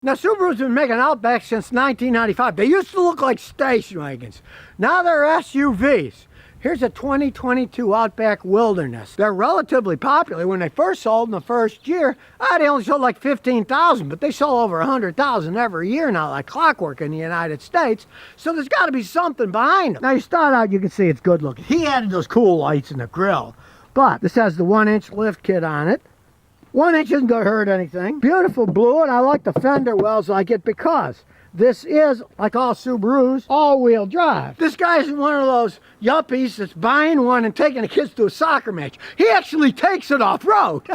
Now, Subaru's been making Outbacks since 1995. They used to look like station wagons. Now they're SUVs. Here's a 2022 Outback Wilderness. They're relatively popular. When they first sold in the first year, they only sold like 15,000, but they sold over 100,000 every year now, like clockwork in the United States. So there's got to be something behind them. Now, you start out, you can see it's good looking. He added those cool lights in the grill, but this has the 1-inch lift kit on it. 1 inch isn't going to hurt anything. Beautiful blue, and I like the fender wells like it because this is, like all Subarus, all-wheel drive. This guy isn't one of those yuppies that's buying one and taking the kids to a soccer match. He actually takes it off-road.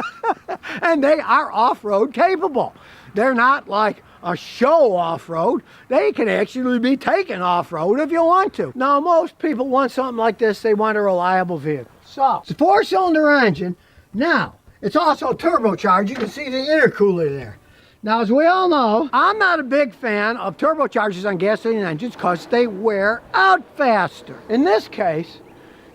And they are off-road capable. They're not like a show off-road. They can actually be taken off-road if you want to. Now, most people want something like this. They want a reliable vehicle. So, it's a 4-cylinder engine. Now, it's also turbocharged. You can see the intercooler there. Now, as we all know, I'm not a big fan of turbochargers on gasoline engines because they wear out faster. In this case,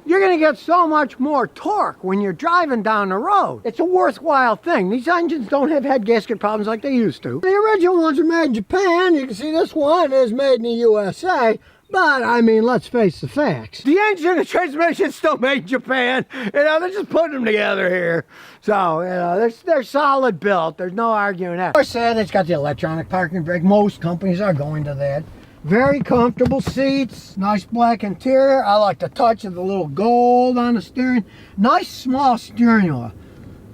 you're going to get so much more torque when you're driving down the road. It's a worthwhile thing. These engines don't have head gasket problems like they used to. The original ones are made in Japan. You can see this one is made in the USA. But, I mean, let's face the facts. The engine and the transmission's still made in Japan. You know, they're just putting them together here. So, you know, they're solid built. There's no arguing that. Of course, it's got the electronic parking brake. Most companies are going to that. Very comfortable seats. Nice black interior. I like the touch of the little gold on the steering. Nice small steering wheel.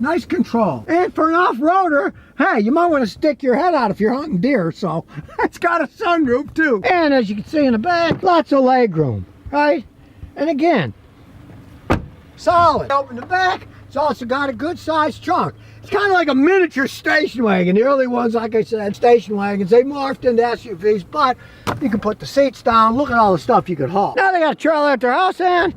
Nice control. And for an off-roader, hey, you might want to stick your head out if you're hunting deer, so it's got a sunroof too. And as you can see in the back, lots of leg room, right? And again, solid. Open the back, it's also got a good sized trunk. It's kind of like a miniature station wagon. The early ones, like I said, station wagons, they morphed into SUVs, but you can put the seats down. Look at all the stuff you could haul. Now they got a trailer at their house, and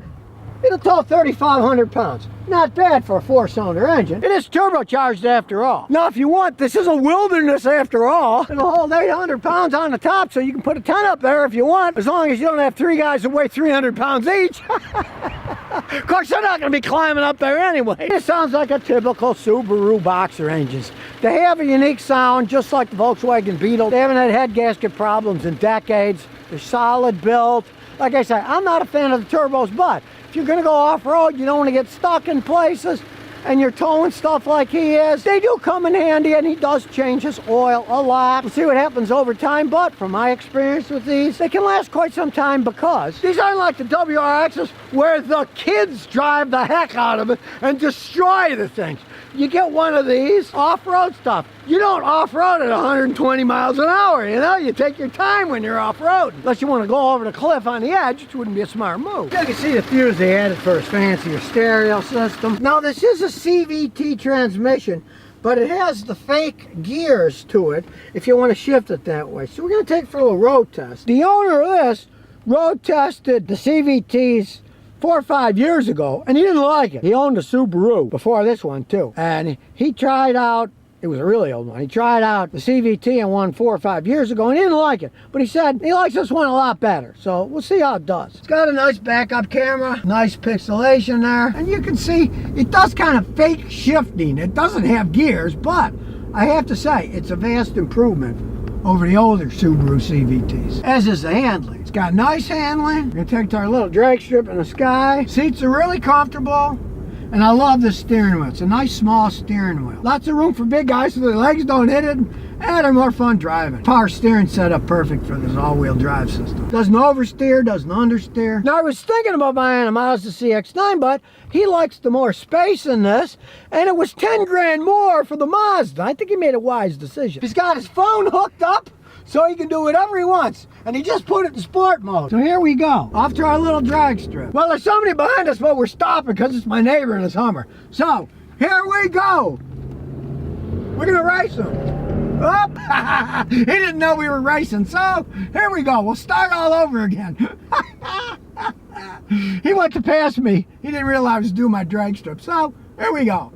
it'll tow 3,500 pounds. Not bad for a 4-cylinder engine. It is turbocharged after all. Now, if you want, this is a Wilderness after all. It'll hold 800 pounds on the top, so you can put a tent up there if you want, as long as you don't have 3 guys that weigh 300 pounds each. Of course, they're not going to be climbing up there anyway. It sounds like a typical Subaru boxer engines. They have a unique sound, just like the Volkswagen Beetle. They haven't had head gasket problems in decades. They're solid built. Like I said, I'm not a fan of the turbos, but if you're going to go off-road, you don't want to get stuck in places, and you're towing stuff like he is, they do come in handy, and he does change his oil a lot. We'll see what happens over time, but from my experience with these, they can last quite some time because these aren't like the WRXs where the kids drive the heck out of it and destroy the things. You get one of these off-road stuff. You don't off-road at 120 miles an hour, you know? You take your time when you're off-road. Unless you want to go over the cliff on the edge, which wouldn't be a smart move. You can see the fuse they added for his fancier stereo system. Now, this is a CVT transmission, but it has the fake gears to it if you want to shift it that way. So we're going to take it for a little road test. The owner of this road tested the CVTs 4 or 5 years ago, and he didn't like it. He owned a Subaru before this one too, and he tried out, it was a really old one, he tried out the CVT and one 4 or 5 years ago, and he didn't like it, but he said he likes this one a lot better, so we'll see how it does. It's got a nice backup camera, nice pixelation there, and you can see it does kind of fake shifting. It doesn't have gears, but I have to say it's a vast improvement over the older Subaru CVTs, as is the handling. It's got nice handling. We're gonna take it to our little drag strip in the sky. Seats are really comfortable, and I love this steering wheel. It's a nice small steering wheel. Lots of room for big guys so their legs don't hit it, and they're more fun driving. Power steering set up perfect for this all-wheel drive system. Doesn't oversteer, doesn't understeer. Now, I was thinking about buying a Mazda CX-9, but he likes the more space in this, and it was 10 grand more for the Mazda. I think he made a wise decision. He's got his phone hooked up, so he can do whatever he wants, and he just put it in sport mode. So here we go, off to our little drag strip. Well, there's somebody behind us, but we're stopping because it's my neighbor in his Hummer. So, here we go. We're gonna race him. Oh, he didn't know we were racing, so here we go. We'll start all over again. He went to pass me. He didn't realize I was doing my drag strip, so here we go.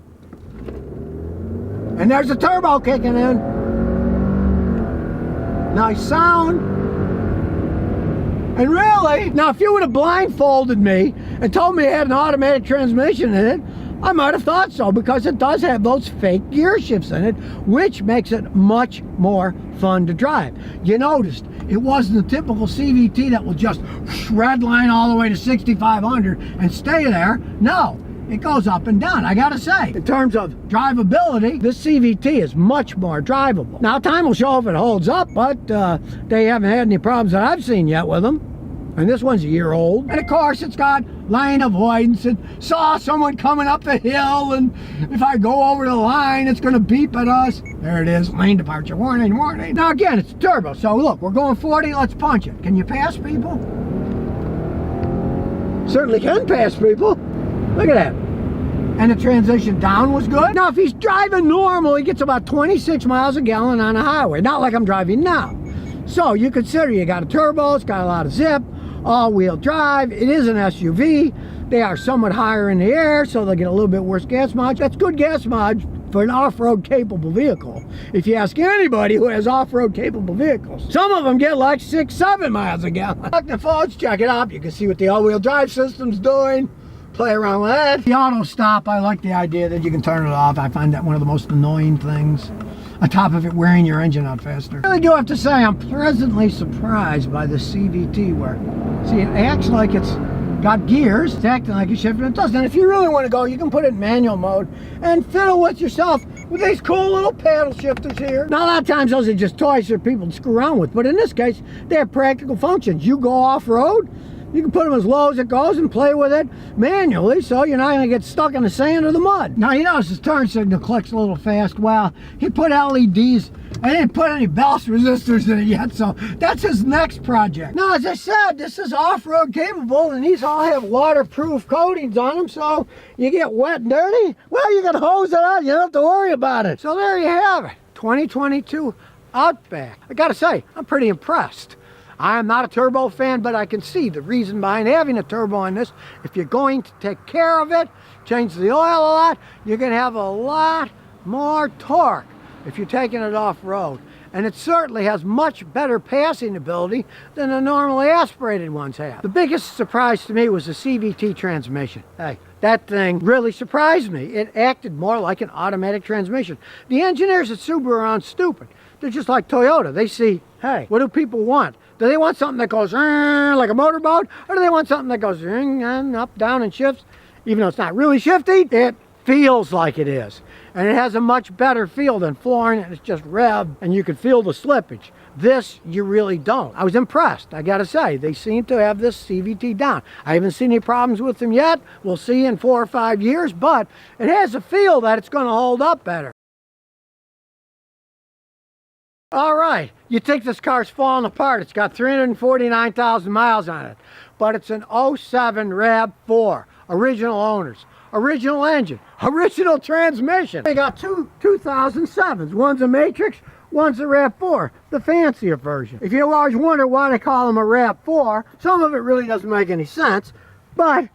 And there's a turbo kicking in. Nice sound. And really, now if you would have blindfolded me and told me it had an automatic transmission in it, I might have thought so, because it does have those fake gear shifts in it, which makes it much more fun to drive. You noticed it wasn't the typical CVT that will just red line all the way to 6,500 and stay there. No, it goes up and down. I gotta say, in terms of drivability, this CVT is much more drivable. Now, time will show if it holds up, but they haven't had any problems that I've seen yet with them. And this one's a year old. And of course, it's got lane avoidance and saw someone coming up the hill, and if I go over the line, it's gonna beep at us. There it is, lane departure, warning, warning. Now again, it's a turbo, so look, we're going 40, let's punch it. Can you pass people? Certainly can pass people. Look at that. And the transition down was good. Now, if he's driving normal, he gets about 26 miles a gallon on a highway, not like I'm driving now. So you consider you got a turbo, it's got a lot of zip, all-wheel drive, it is an SUV. They are somewhat higher in the air, so they'll get a little bit worse gas mileage. That's good gas mileage for an off-road capable vehicle. If you ask anybody who has off-road capable vehicles, some of them get like 6, 7 miles a gallon. Look, the phones, check it out. You can see what the all-wheel drive system's doing. Play around with that. The auto stop, I like the idea that you can turn it off. I find that one of the most annoying things, on top of it wearing your engine out faster. I really do have to say, I'm pleasantly surprised by the CVT work. See, it acts like it's got gears, it's acting like a shifter, it doesn't. And if you really want to go, you can put it in manual mode and fiddle with yourself with these cool little paddle shifters here. Now, a lot of times those are just toys for people to screw around with, but in this case, they have practical functions. You go off-road, you can put them as low as it goes and play with it manually, so you're not going to get stuck in the sand or the mud. Now, you notice his turn signal clicks a little fast. Well, he put LEDs. I didn't put any belts resistors in it yet, so that's his next project. Now, as I said, this is off-road capable, and these all have waterproof coatings on them, so you get wet and dirty, well, you can hose it out. You don't have to worry about it. So there you have it, 2022 Outback. I gotta say, I'm pretty impressed. I am not a turbo fan, but I can see the reason behind having a turbo on this. If you're going to take care of it, change the oil a lot, you're going to have a lot more torque if you're taking it off-road. And it certainly has much better passing ability than the normally aspirated ones have. The biggest surprise to me was the CVT transmission. Hey, that thing really surprised me. It acted more like an automatic transmission. The engineers at Subaru aren't stupid. They're just like Toyota. They see, hey, what do people want? Do they want something that goes like a motorboat, or do they want something that goes up, down, and shifts? Even though it's not really shifty, it feels like it is. And it has a much better feel than flooring, and it's just rev, and you can feel the slippage. This, you really don't. I was impressed, I gotta say. They seem to have this CVT down. I haven't seen any problems with them yet. We'll see in 4 or 5 years, but it has a feel that it's gonna hold up better. All right, you think this car's falling apart. It's got 349,000 miles on it, but it's an 07 RAV4, original owners, original engine, original transmission. They got two 2007s. One's a Matrix, one's a RAV4, the fancier version. If you always wonder why they call them a RAV4, some of it really doesn't make any sense, but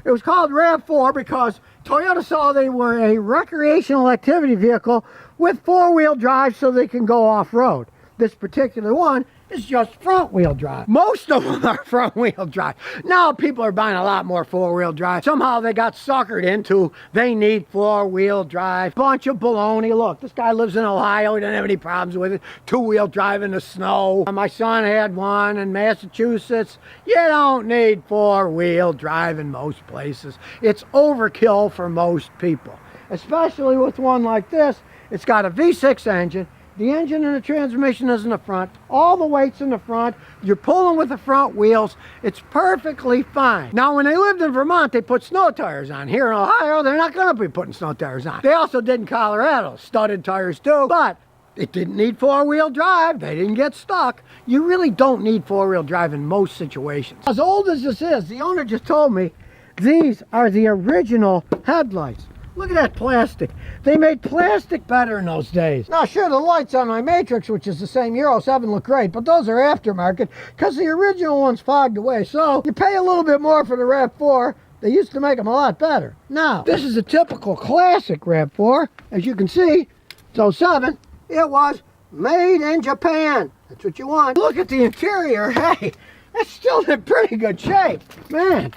it was called RAV4 because Toyota saw they were a recreational activity vehicle with 4-wheel drive so they can go off-road. This particular one is just front-wheel drive. Most of them are front-wheel drive. Now people are buying a lot more 4-wheel drive. Somehow they got suckered into they need 4-wheel drive. Bunch of baloney. Look, this guy lives in Ohio. He didn't have any problems with it. 2-wheel drive in the snow. My son had one in Massachusetts. You don't need 4-wheel drive in most places. It's overkill for most people, especially with one like this. It's got a V6 engine. The engine and the transmission is in the front. All the weight's in the front. You're pulling with the front wheels. It's perfectly fine. Now, when they lived in Vermont, they put snow tires on. Here in Ohio, they're not going to be putting snow tires on. They also did in Colorado. Studded tires too. But it didn't need 4-wheel drive. They didn't get stuck. You really don't need 4-wheel drive in most situations. As old as this is, the owner just told me these are the original headlights. Look at that plastic. They made plastic better in those days. Now, sure, the lights on my Matrix, which is the same Euro 7, look great, but those are aftermarket because the original ones fogged away. So you pay a little bit more for the RAV4. They used to make them a lot better. Now, this is a typical classic RAV4. As you can see, it's 07. It was made in Japan. That's what you want. Look at the interior. Hey, that's still in pretty good shape. Man.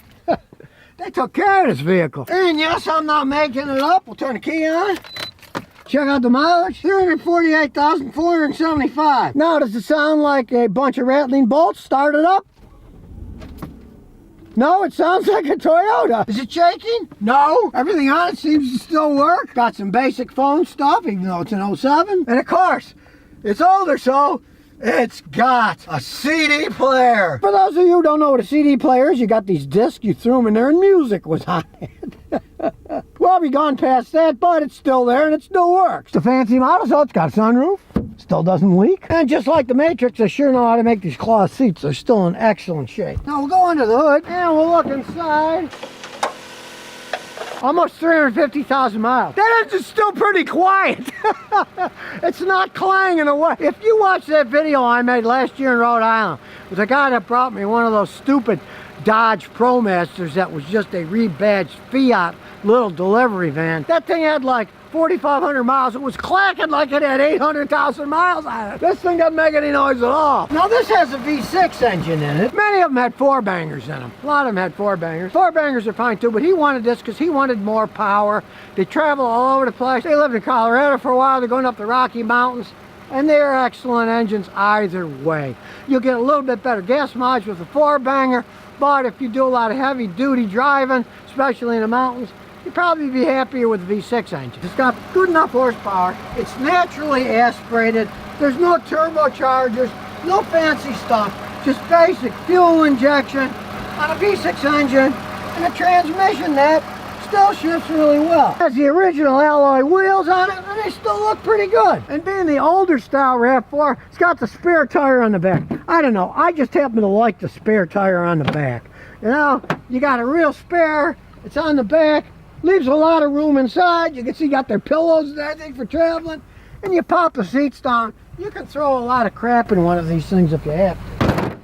They took care of this vehicle. And yes, I'm not making it up. We'll turn the key on. Check out the mileage, 348,475. Now, does it sound like a bunch of rattling bolts started up? No, it sounds like a Toyota. Is it shaking? No. Everything on it seems to still work. Got some basic phone stuff, even though it's an 07. And of course, it's older, so it's got a CD player. For those of you who don't know what a CD player is, you got these discs, you threw them in there and music was on it. Well, we've gone past that, but it's still there and it still works. It's a fancy model, so it's got a sunroof. Still doesn't leak. And just like the Matrix, they sure know how to make these cloth seats. They're still in excellent shape. Now we'll go under the hood and we'll look inside. Almost 350,000 miles. That engine's still pretty quiet. It's not clanging away. If you watch that video I made last year in Rhode Island, it was a guy that brought me one of those stupid Dodge ProMasters that was just a rebadged Fiat little delivery van. That thing had like 4,500 miles. It was clacking like it had 800,000 miles on it. This thing doesn't make any noise at all. Now this has a V6 engine in it. Many of them had 4-bangers in them. A lot of them had 4-bangers. 4-bangers are fine too, but he wanted this because he wanted more power. They travel all over the place. They lived in Colorado for a while. They're going up the Rocky Mountains. And they're excellent engines either way. You'll get a little bit better gas mileage with a 4-banger, but if you do a lot of heavy duty driving, especially in the mountains, you'd probably be happier with the V6 engine. It's got good enough horsepower. It's naturally aspirated. There's no turbochargers, no fancy stuff. Just basic fuel injection on a V6 engine and a transmission that still shifts really well. It has the original alloy wheels on it and they still look pretty good. And being the older style RAV4, it's got the spare tire on the back. I don't know, I just happen to like the spare tire on the back. You know, you got a real spare, it's on the back, leaves a lot of room inside. You can see you got their pillows and everything for traveling. And you pop the seats down. You can throw a lot of crap in one of these things if you have to.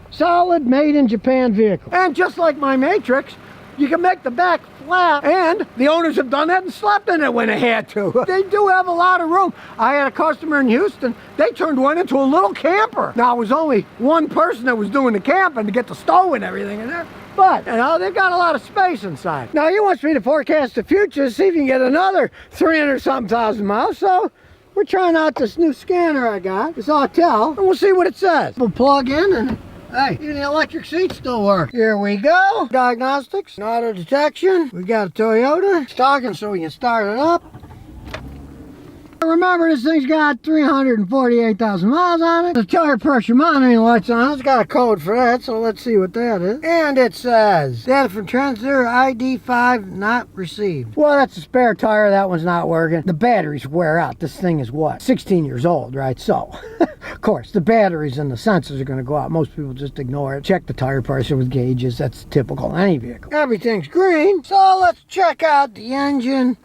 Solid made in Japan vehicle. And just like my Matrix, you can make the back flat, and the owners have done that and slept in it when they had to. They do have a lot of room. I had a customer in Houston, they turned one into a little camper. Now, it was only one person that was doing the camping to get the stove and everything in there, but, you know, they've got a lot of space inside. Now, he wants me to forecast the future, see if you can get another 300-something thousand miles, so we're trying out this new scanner I got, this Autel, and we'll see what it says. We'll plug in and hey, even the electric seats still work. Here we go. Diagnostics, auto detection. We got a Toyota. It's talking so we can start it up. Remember, this thing's got 348,000 miles on it. The tire pressure monitoring lights on it. It's got a code for that, so let's see what that is. And it says, data from transmitter ID 5 not received. Well, that's a spare tire. That one's not working. The batteries wear out. This thing is what? 16 years old, right? So, of course, the batteries and the sensors are going to go out. Most people just ignore it. Check the tire pressure with gauges. That's typical in any vehicle. Everything's green. So let's check out the engine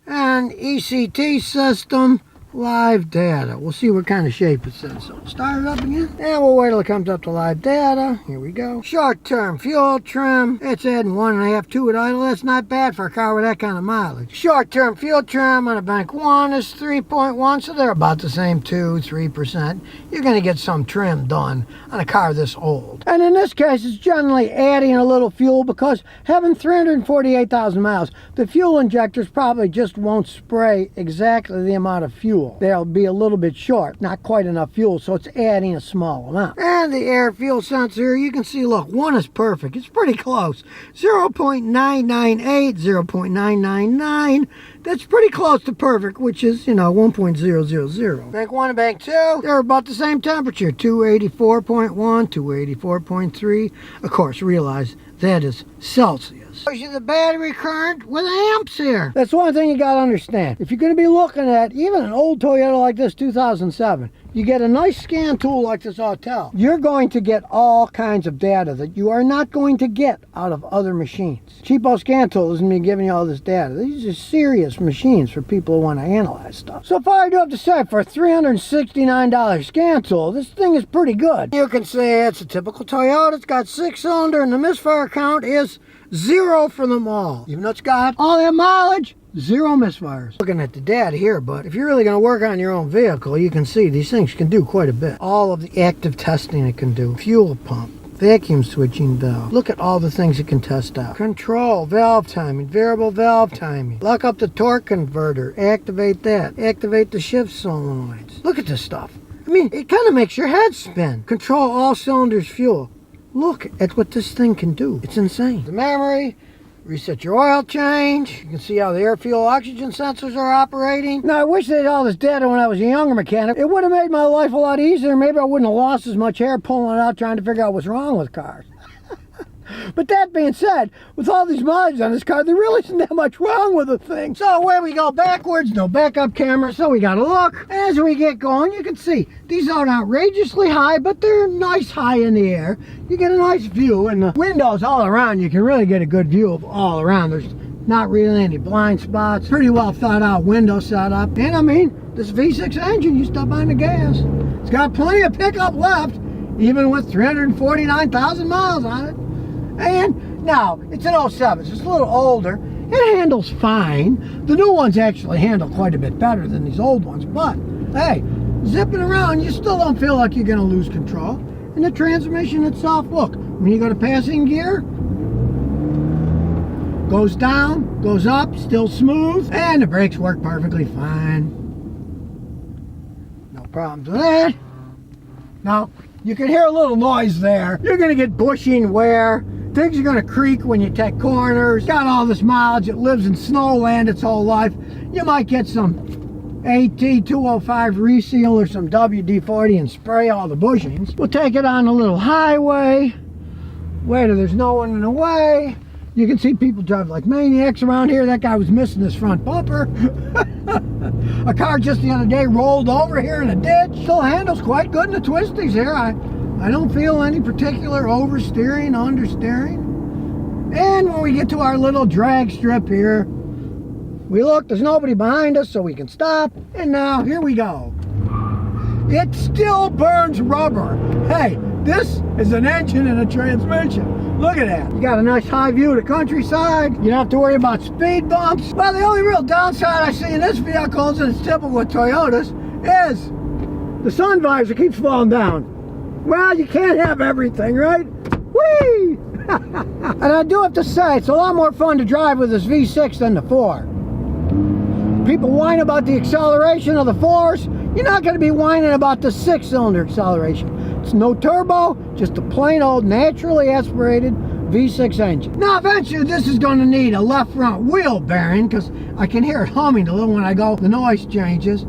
and ECT system live data. We'll see what kind of shape it says. So start it up again and we'll wait till it comes up to live data. Here we go. Short-term fuel trim, it's adding 1.5 to it idle. That's not bad for a car with that kind of mileage. Short-term fuel trim on a bank 1 is 3.1, so they're about the same, 2-3%. You're going to get some trim done on a car this old. And in this case, it's generally adding a little fuel because having 348,000 miles, the fuel injectors probably just won't spray exactly the amount of fuel. They'll be a little bit short, not quite enough fuel, so it's adding a small amount. And the air fuel sensor, you can see, look, 1 is perfect. It's pretty close. 0.998, 0.999. That's pretty close to perfect, which is, you know, 1.000. Bank 1 and Bank 2, they're about the same temperature, 284.1, 284.3. Of course, realize that is Celsius. Shows you the battery current with amps here. That's one thing you got to understand. If you're going to be looking at even an old Toyota like this, 2007, you get a nice scan tool like this Autel, you're going to get all kinds of data that you are not going to get out of other machines. Cheapo scan tool isn't me giving you all this data. These are serious machines for people who want to analyze stuff. So far, I do have to say, for a $369 scan tool, this thing is pretty good. You can see it's a typical Toyota. It's got 6-cylinder, and the misfire count is 0 for them all. Even though it's got all that mileage, 0 misfires. Looking at the data here, but if you're really going to work on your own vehicle, you can see these things can do quite a bit. All of the active testing it can do. Fuel pump, vacuum switching valve. Look at all the things it can test out. Control, valve timing, variable valve timing. Lock up the torque converter, activate that. Activate the shift solenoids. Look at this stuff. I mean, it kind of makes your head spin. Control all cylinders fuel. Look at what this thing can do. It's insane. The memory, reset your oil change. You can see how the air, fuel, oxygen sensors are operating. Now, I wish they had all this data when I was a younger mechanic. It would have made my life a lot easier. Maybe I wouldn't have lost as much hair pulling it out trying to figure out what's wrong with cars. But that being said, with all these mileage on this car, there really isn't that much wrong with the thing. So where we go backwards, no backup camera, so we gotta look. As we get going, you can see these aren't outrageously high, but they're nice high in the air. You get a nice view, and the windows all around, you can really get a good view of all around. There's not really any blind spots. Pretty well thought out window setup. And I mean, this V6 engine, you step on the gas. It's got plenty of pickup left, even with 349,000 miles on it. And now, it's an 07, so it's a little older. It handles fine. The new ones actually handle quite a bit better than these old ones. But, hey, zipping around, you still don't feel like you're going to lose control. And the transmission itself, look, when you go to passing gear, goes down, goes up, still smooth. And the brakes work perfectly fine. No problems with that. Now, you can hear a little noise there. You're going to get bushing wear. Things are going to creak when you take corners. Got all this mileage. It lives in snowland its whole life. You might get some AT205 reseal or some WD-40 and spray all the bushings. We'll take it on a little highway where there's no one in the way. You can see people drive like maniacs around here. That guy was missing his front bumper. A car just the other day rolled over here in a ditch. Still handles quite good in the twisties here. I don't feel any particular oversteering, understeering. And when we get to our little drag strip here, we look, there's nobody behind us, so we can stop. And now, here we go. It still burns rubber. Hey, this is an engine and a transmission. Look at that. You got a nice high view of the countryside. You don't have to worry about speed bumps. Well, the only real downside I see in this vehicle, and it's typical with Toyotas, is the sun visor keeps falling down. Well, you can't have everything, right? Whee! And I do have to say, it's a lot more fun to drive with this V6 than the 4. People whine about the acceleration of the 4s. You're not going to be whining about the 6-cylinder acceleration. It's no turbo, just a plain old naturally aspirated V6 engine. Now, eventually, this is going to need a left front wheel bearing because I can hear it humming a little when I go. The noise changes.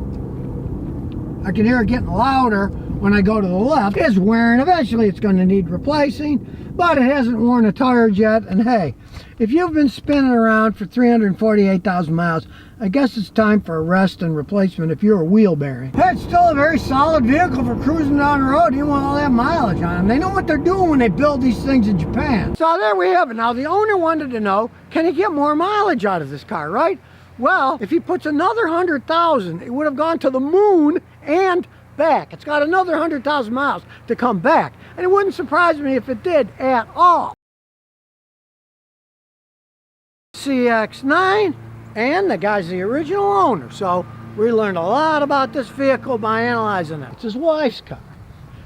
I can hear it getting louder when I go to the left. It's wearing. Eventually it's going to need replacing, but it hasn't worn a tire yet. And hey, if you've been spinning around for 348,000 miles, I guess it's time for a rest and replacement if you're a wheel bearing. Hey, it's still a very solid vehicle for cruising down the road. You don't want all that mileage on them. They know what they're doing when they build these things in Japan. So there we have it. Now the owner wanted to know, can he get more mileage out of this car, right? Well, if he puts another 100,000, it would have gone to the moon and back. It's got another 100,000 miles to come back, and it wouldn't surprise me if it did at all. CX-9, and the guy's the original owner, so we learned a lot about this vehicle by analyzing it. It's his wife's car,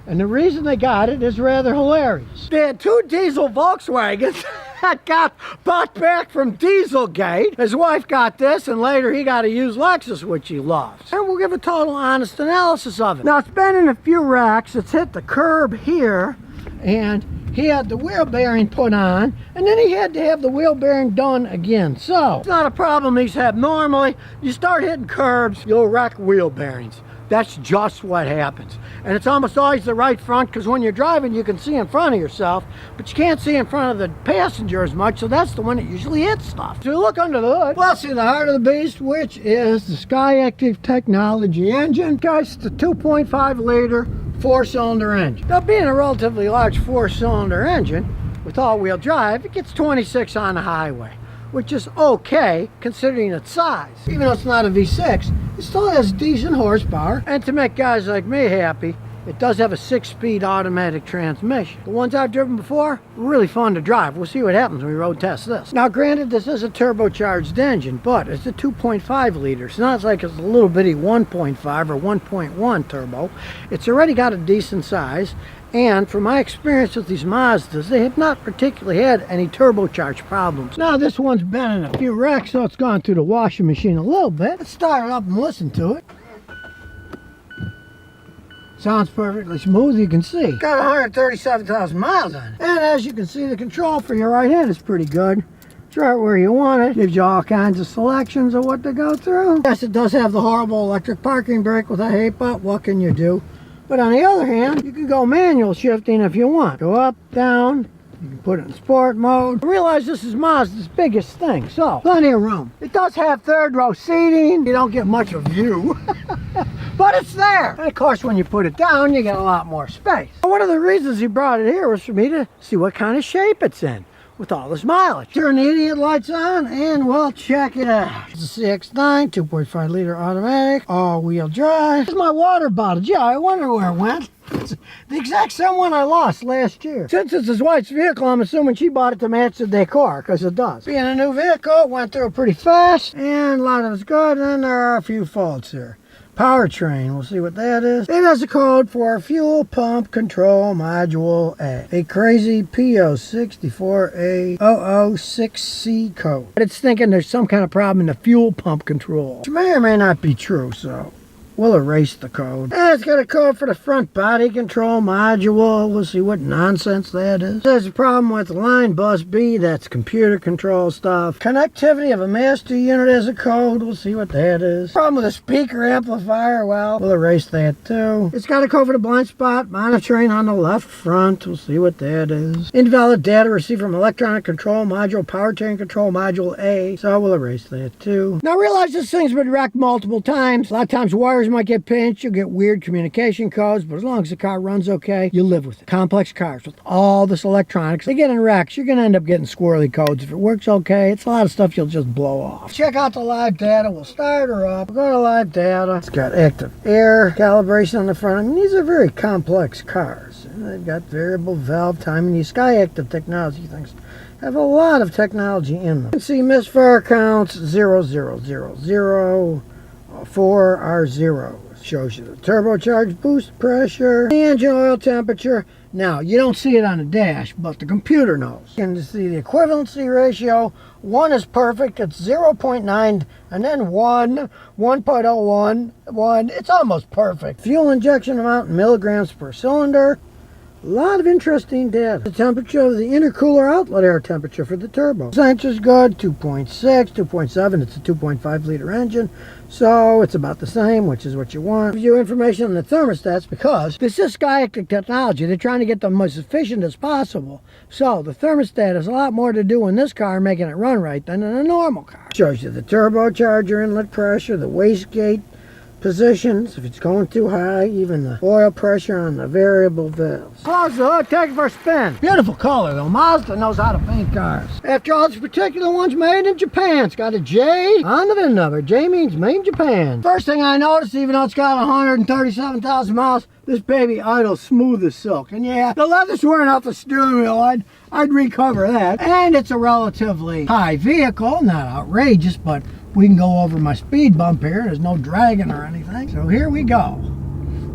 and the reason they got it is rather hilarious. They had 2 diesel Volkswagens that got bought back from Dieselgate. His wife got this, and later he got a used Lexus, which he loves. And we'll give a total honest analysis of it. Now, it's been in a few wrecks. It's hit the curb here, and he had the wheel bearing put on, and then he had to have the wheel bearing done again. So, it's not a problem he's had normally. You start hitting curbs, you'll wreck wheel bearings. That's just what happens. And it's almost always the right front, because when you're driving, you can see in front of yourself, but you can't see in front of the passenger as much, so that's the one that usually hits stuff. So you look under the hood, well, see the heart of the beast, which is the Skyactiv technology engine. Guys, it's a 2.5 liter 4-cylinder engine. Now, being a relatively large 4-cylinder engine with all-wheel drive, it gets 26 on the highway, which is okay considering its size. Even though it's not a V6, it still has decent horsepower. And to make guys like me happy, it does have a 6-speed automatic transmission. The ones I've driven before were really fun to drive. We'll see what happens when we road test this. Now, granted, this is a turbocharged engine, but it's a 2.5 liter. It's not like it's a little bitty 1.5 or 1.1 turbo. It's already got a decent size, And from my experience with these Mazdas, they have not particularly had any turbocharged problems. Now this one's been in a few wrecks, so it's gone through the washing machine a little bit. Let's start it up and listen to it. Sounds perfectly smooth, you can see. Got 137,000 miles on it. And as you can see, the control for your right hand is pretty good. It's right where you want it. Gives you all kinds of selections of what to go through. Yes, it does have the horrible electric parking brake, which I hate, but what can you do? But on the other hand, you can go manual shifting if you want. Go up, down. You can put it in sport mode. I realize this is Mazda's biggest thing, so plenty of room. It does have third row seating. You don't get much of view, but it's there. And of course, when you put it down, you get a lot more space. One of the reasons he brought it here was for me to see what kind of shape it's in with all this mileage. Turn the idiot lights on and we'll check it out. It's a CX-9, 2.5 liter automatic, all-wheel drive. This is my water bottle. Gee, I wonder where it went. It's the exact same one I lost last year. Since it's his wife's vehicle, I'm assuming she bought it to match the decor, because it does. Being a new vehicle, it went through pretty fast, and a lot of it's good, and there are a few faults here. Powertrain, we'll see what that is. It has a code for fuel pump control module A crazy P064A006C code. But it's thinking there's some kind of problem in the fuel pump control, which may or may not be true, so we'll erase the code. And it's got a code for the front body control module. We'll see what nonsense that is. There's a problem with line bus B. That's computer control stuff. Connectivity of a master unit has a code. We'll see what that is. Problem with a speaker amplifier. Well, we'll erase that too. It's got a code for the blind spot monitoring on the left front. We'll see what that is. Invalid data received from electronic control module, powertrain control module A. So we'll erase that too. Now realize this thing's been wrecked multiple times. A lot of times wires might get pinched, you'll get weird communication codes, but as long as the car runs okay, you live with it. Complex cars with all this electronics, they get in wrecks, you're gonna end up getting squirrely codes. If it works okay, it's a lot of stuff you'll just blow off. Check out the live data. We'll start her up. We'll go to live data. It's got active air calibration on the front. I mean, these are very complex cars. And they've got variable valve timing. These Skyactiv technology things have a lot of technology in them. You can see misfire counts 0000. 4 R0 shows you the turbocharged boost pressure, the engine oil temperature. Now you don't see it on the dash, but the computer knows. You can see the equivalency ratio. 1 is perfect, it's 0.9, and then 1.01. It's almost perfect. Fuel injection amount in milligrams per cylinder. A lot of interesting data. The temperature of the intercooler outlet air temperature for the turbo. Sensor's good, 2.6, 2.7. It's a 2.5 liter engine, so it's about the same, which is what you want. Gives you information on the thermostats because this is Skyactiv technology. They're trying to get them as efficient as possible. So the thermostat has a lot more to do in this car making it run right than in a normal car. Shows you the turbocharger inlet pressure, the wastegate positions, if it's going too high, even the oil pressure on the variable valves. Close the hood, take it for a spin. Beautiful color though. Mazda knows how to paint cars. After all, this particular one's made in Japan. It's got a J on the VIN number. J means made in Japan. First thing I noticed, even though it's got 137,000 miles, this baby idles smooth as silk. And yeah, the leather's wearing off the steering wheel. I'd recover that. And it's a relatively high vehicle, not outrageous, but we can go over my speed bump here. There's no dragging or anything. So here we go.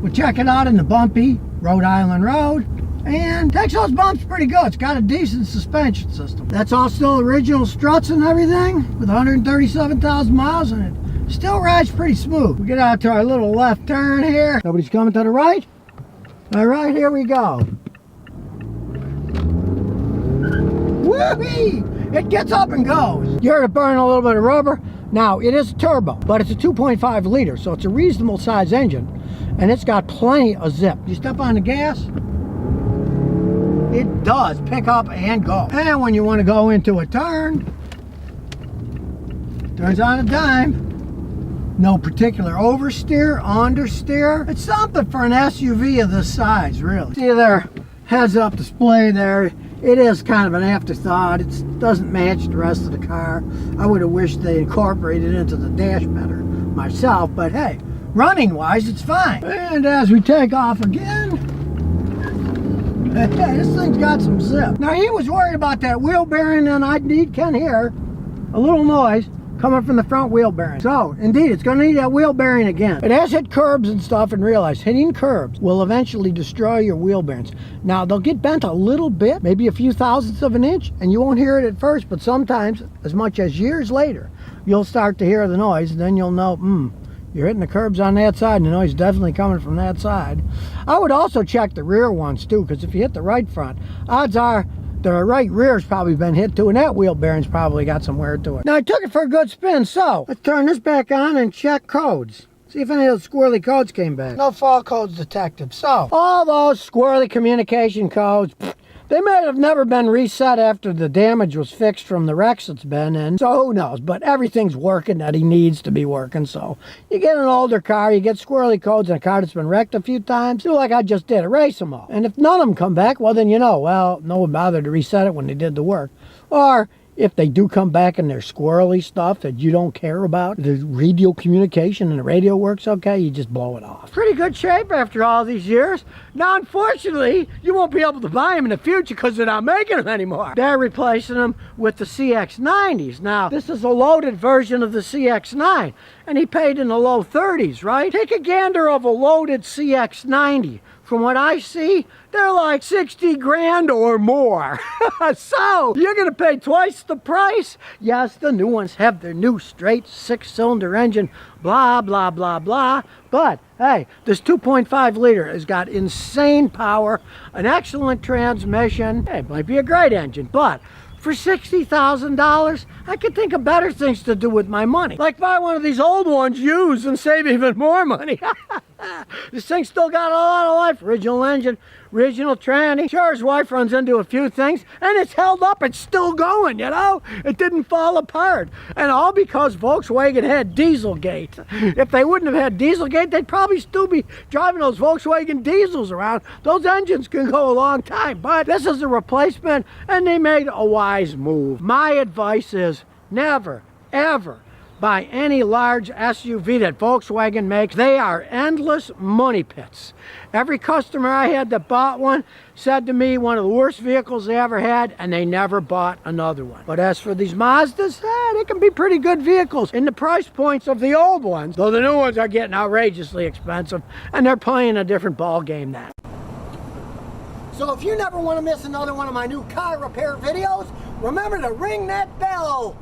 We'll check it out in the bumpy Rhode Island road. And takes those bumps pretty good. It's got a decent suspension system. That's all still original struts and everything with 137,000 miles and it still rides pretty smooth. We get out to our little left turn here. Nobody's coming to the right. All right, here we go. Whee! It gets up and goes. You heard it burn a little bit of rubber. Now, it is a turbo, but it's a 2.5 liter, so it's a reasonable size engine, and it's got plenty of zip. You step on the gas, it does pick up and go. And when you want to go into a turn, turns on a dime. No particular oversteer, understeer. It's something for an SUV of this size, really. See their heads-up display there. It is kind of an afterthought. It doesn't match the rest of the car. I would have wished they incorporated it into the dash better myself, but hey, running-wise, it's fine. And as we take off again, hey, this thing's got some zip. Now, he was worried about that wheel bearing, and I can hear a little noise coming from the front wheel bearing. So, indeed, it's going to need that wheel bearing again. It has hit curbs and stuff, and realize hitting curbs will eventually destroy your wheel bearings. Now, they'll get bent a little bit, maybe a few thousandths of an inch, and you won't hear it at first, but sometimes, as much as years later, you'll start to hear the noise, and then you'll know, you're hitting the curbs on that side, and the noise is definitely coming from that side. I would also check the rear ones too, because if you hit the right front, odds are the right rear's probably been hit too, and that wheel bearing's probably got some wear to it. Now, I took it for a good spin, so let's turn this back on and check codes. See if any of those squirrely codes came back. No fault codes detected. So, all those squirrely communication codes, they may have never been reset after the damage was fixed from the wrecks it's been in, so who knows, but everything's working that he needs to be working. So you get an older car, you get squirrely codes in a car that's been wrecked a few times, do like I just did, erase them all. And if none of them come back, well then you know, well, no one bothered to reset it when they did the work. Or if they do come back and they're squirrely stuff that you don't care about, the radio communication and the radio works okay, you just blow it off. Pretty good shape after all these years. Now, unfortunately, you won't be able to buy them in the future because they're not making them anymore. They're replacing them with the CX-90s. Now, this is a loaded version of the CX-9, and he paid in the low 30s, right? Take a gander of a loaded CX-90. From what I see, they're like 60 grand or more. So, you're gonna pay twice the price. Yes, the new ones have their new straight 6-cylinder engine, blah, blah, blah, blah. But, hey, this 2.5 liter has got insane power, an excellent transmission. Hey, it might be a great engine, but for $60,000, I could think of better things to do with my money. Like buy one of these old ones used and save even more money. This thing's still got a lot of life. Original engine, original tranny. Sure, his wife runs into a few things, and it's held up. It's still going, you know? It didn't fall apart. And all because Volkswagen had Dieselgate. If they wouldn't have had Dieselgate, they'd probably still be driving those Volkswagen diesels around. Those engines can go a long time, but this is a replacement, and they made a wise move. My advice is never, ever buy any large SUV that Volkswagen makes. They are endless money pits. Every customer I had that bought one said to me one of the worst vehicles they ever had, and they never bought another one. But as for these Mazdas, they can be pretty good vehicles in the price points of the old ones, though the new ones are getting outrageously expensive, and they're playing a different ball game now. So if you never want to miss another one of my new car repair videos, remember to ring that bell.